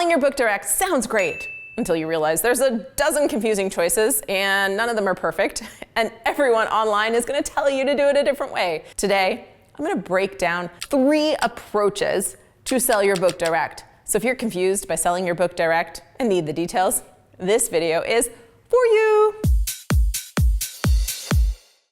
Selling your book direct sounds great until you realize there's a dozen confusing choices and none of them are perfect, and everyone online is going to tell you to do it a different way. Today, I'm going to break down 3 approaches to sell your book direct. So if you're confused by selling your book direct and need the details, this video is for you.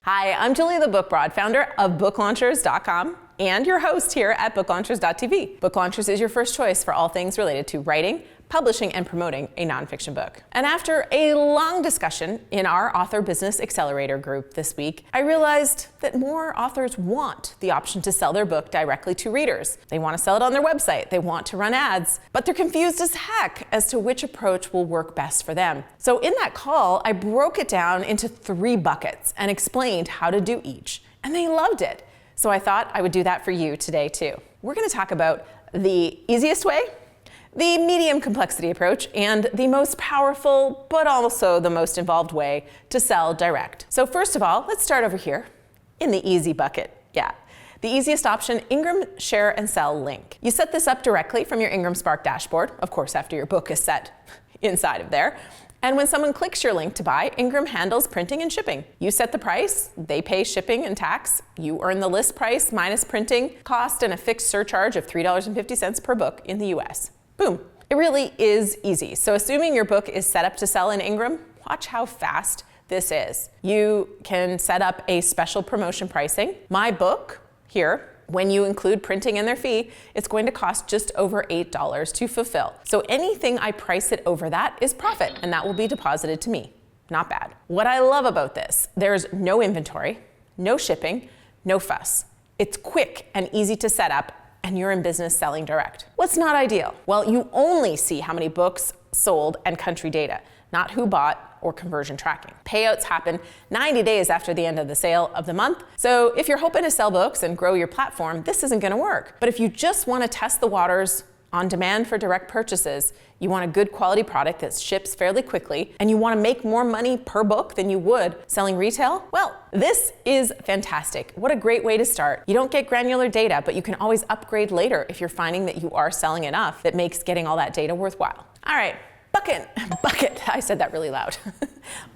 Hi, I'm Julia the Book Broad, founder of booklaunchers.com and your host here at booklaunchers.tv. Book Launchers is your first choice for all things related to writing, publishing, and promoting a nonfiction book. And after a long discussion in our Author Business Accelerator group this week, I realized that more authors want the option to sell their book directly to readers. They want to sell it on their website, they want to run ads, but they're confused as heck as to which approach will work best for them. So in that call, I broke it down into 3 buckets and explained how to do each, and they loved it. So I thought I would do that for you today too. We're going to talk about the easiest way, the medium complexity approach, and the most powerful, but also the most involved way to sell direct. So first of all, let's start over here in the easy bucket. Yeah. The easiest option, Ingram Share and Sell link. You set this up directly from your Ingram Spark dashboard, of course, after your book is set inside of there. And when someone clicks your link to buy, Ingram handles printing and shipping. You set the price, they pay shipping and tax, you earn the list price minus printing cost and a fixed surcharge of $3.50 per book in the US. Boom. It really is easy. So assuming your book is set up to sell in Ingram, watch how fast this is. You can set up a special promotion pricing. My book here, when you include printing and their fee, it's going to cost just over $8 to fulfill. So anything I price it over that is profit, and that will be deposited to me. Not bad. What I love about this, there's no inventory, no shipping, no fuss. It's quick and easy to set up, and you're in business selling direct. What's not ideal? Well, you only see how many books sold and country data, not who bought or conversion tracking. Payouts happen 90 days after the end of the sale of the month. So if you're hoping to sell books and grow your platform, this isn't gonna work. But if you just wanna test the waters on demand for direct purchases, you want a good quality product that ships fairly quickly, and you wanna make more money per book than you would selling retail, well, this is fantastic. What a great way to start. You don't get granular data, but you can always upgrade later if you're finding that you are selling enough that makes getting all that data worthwhile. All right. Bucket, I said that really loud.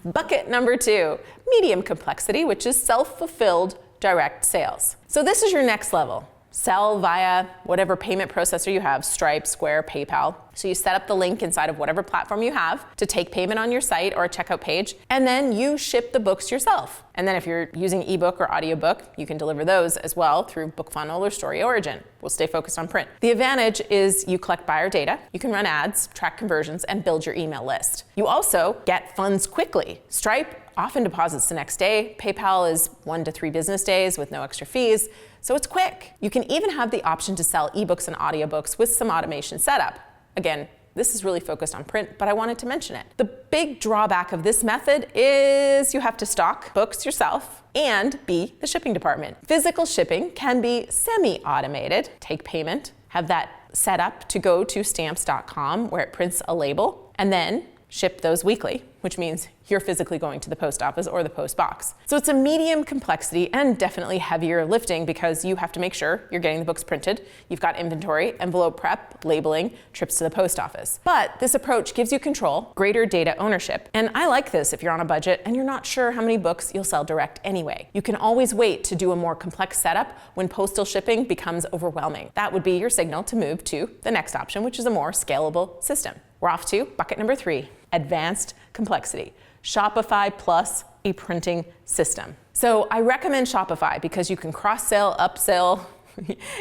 Bucket number 2, medium complexity, which is self-fulfilled direct sales. So this is your next level. Sell via whatever payment processor you have, Stripe, Square, PayPal. So you set up the link inside of whatever platform you have to take payment on your site or a checkout page, and then you ship the books yourself. And then if you're using ebook or audiobook, you can deliver those as well through BookFunnel or Story Origin. We'll stay focused on print. The advantage is you collect buyer data, you can run ads, track conversions, and build your email list. You also get funds quickly. Stripe often deposits the next day. PayPal is 1 to 3 business days with no extra fees. So it's quick. You can even have the option to sell ebooks and audiobooks with some automation setup. Again, this is really focused on print, but I wanted to mention it. The big drawback of this method is you have to stock books yourself and be the shipping department. Physical shipping can be semi-automated. Take payment, have that set up to go to stamps.com where it prints a label, and then ship those weekly, which means you're physically going to the post office or the post box. So it's a medium complexity and definitely heavier lifting because you have to make sure you're getting the books printed, you've got inventory, envelope prep, labeling, trips to the post office. But this approach gives you control, greater data ownership. And I like this if you're on a budget and you're not sure how many books you'll sell direct anyway. You can always wait to do a more complex setup when postal shipping becomes overwhelming. That would be your signal to move to the next option, which is a more scalable system. We're off to bucket number 3, advanced complexity. Shopify plus a printing system. So I recommend Shopify because you can cross-sell, upsell,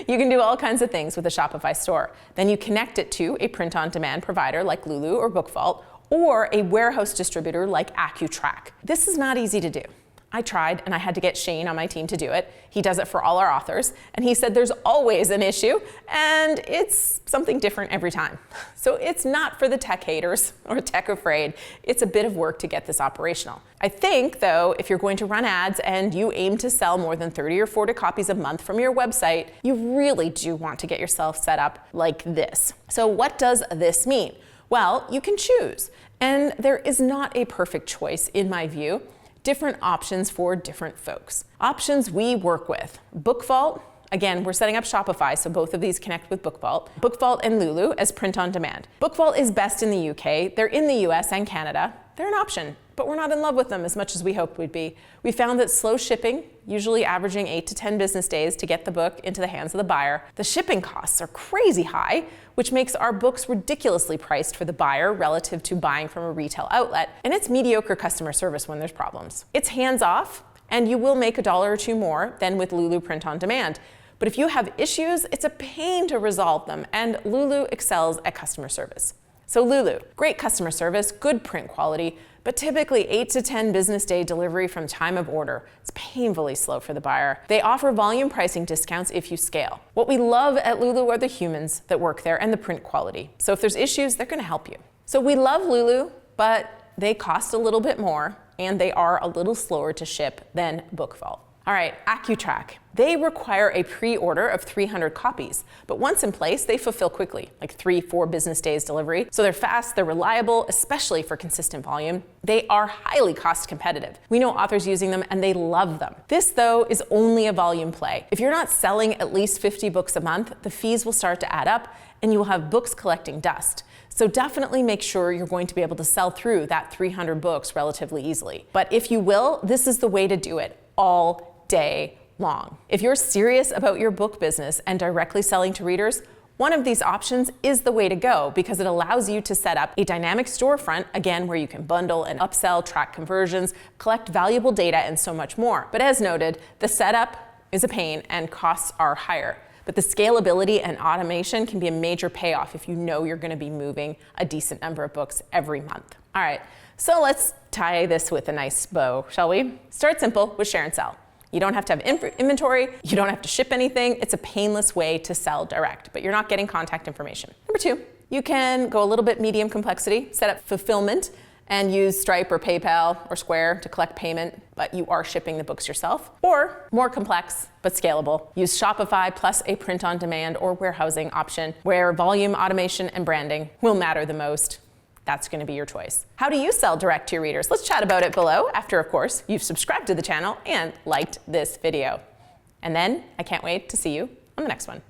you can do all kinds of things with a Shopify store. Then you connect it to a print-on-demand provider like Lulu or BookVault, or a warehouse distributor like Acutrak. This is not easy to do. I tried and I had to get Shane on my team to do it. He does it for all our authors. And he said there's always an issue and it's something different every time. So it's not for the tech haters or tech afraid. It's a bit of work to get this operational. I think though, if you're going to run ads and you aim to sell more than 30 or 40 copies a month from your website, you really do want to get yourself set up like this. So what does this mean? Well, you can choose. And there is not a perfect choice in my view. Different options for different folks. Options we work with: BookVault, Again, we're setting up Shopify, so both of these connect with BookVault. BookVault and Lulu as print on demand. BookVault is best in the UK. They're in the US and Canada. They're an option, but we're not in love with them as much as we hoped we'd be. We found that slow shipping, usually averaging 8 to 10 business days to get the book into the hands of the buyer, the shipping costs are crazy high, which makes our books ridiculously priced for the buyer relative to buying from a retail outlet, and it's mediocre customer service when there's problems. It's hands-off, and you will make $1 or $2 more than with Lulu Print on Demand. But if you have issues, it's a pain to resolve them, and Lulu excels at customer service. So Lulu, great customer service, good print quality, but typically 8 to 10 business day delivery from time of order. It's painfully slow for the buyer. They offer volume pricing discounts if you scale. What we love at Lulu are the humans that work there and the print quality. So if there's issues, they're gonna help you. So we love Lulu, but they cost a little bit more and they are a little slower to ship than BookVault. All right, Acutrak. They require a pre-order of 300 copies, but once in place, they fulfill quickly, like 3-4 business days delivery. So they're fast, they're reliable, especially for consistent volume. They are highly cost competitive. We know authors using them and they love them. This though is only a volume play. If you're not selling at least 50 books a month, the fees will start to add up and you will have books collecting dust. So definitely make sure you're going to be able to sell through that 300 books relatively easily. But if you will, this is the way to do it all day long. If you're serious about your book business and directly selling to readers, one of these options is the way to go because it allows you to set up a dynamic storefront, again, where you can bundle and upsell, track conversions, collect valuable data, and so much more. But as noted, the setup is a pain and costs are higher. But the scalability and automation can be a major payoff if you know you're going to be moving a decent number of books every month. All right, so let's tie this with a nice bow, shall we? Start simple with share and sell. You don't have to have inventory, you don't have to ship anything. It's a painless way to sell direct, but you're not getting contact information. Number 2, you can go a little bit medium complexity, set up fulfillment, and use Stripe or PayPal or Square to collect payment, but you are shipping the books yourself. Or more complex, but scalable. Use Shopify plus a print-on-demand or warehousing option where volume, automation, and branding will matter the most. That's going to be your choice. How do you sell direct to your readers? Let's chat about it below after, of course, you've subscribed to the channel and liked this video. And then I can't wait to see you on the next one.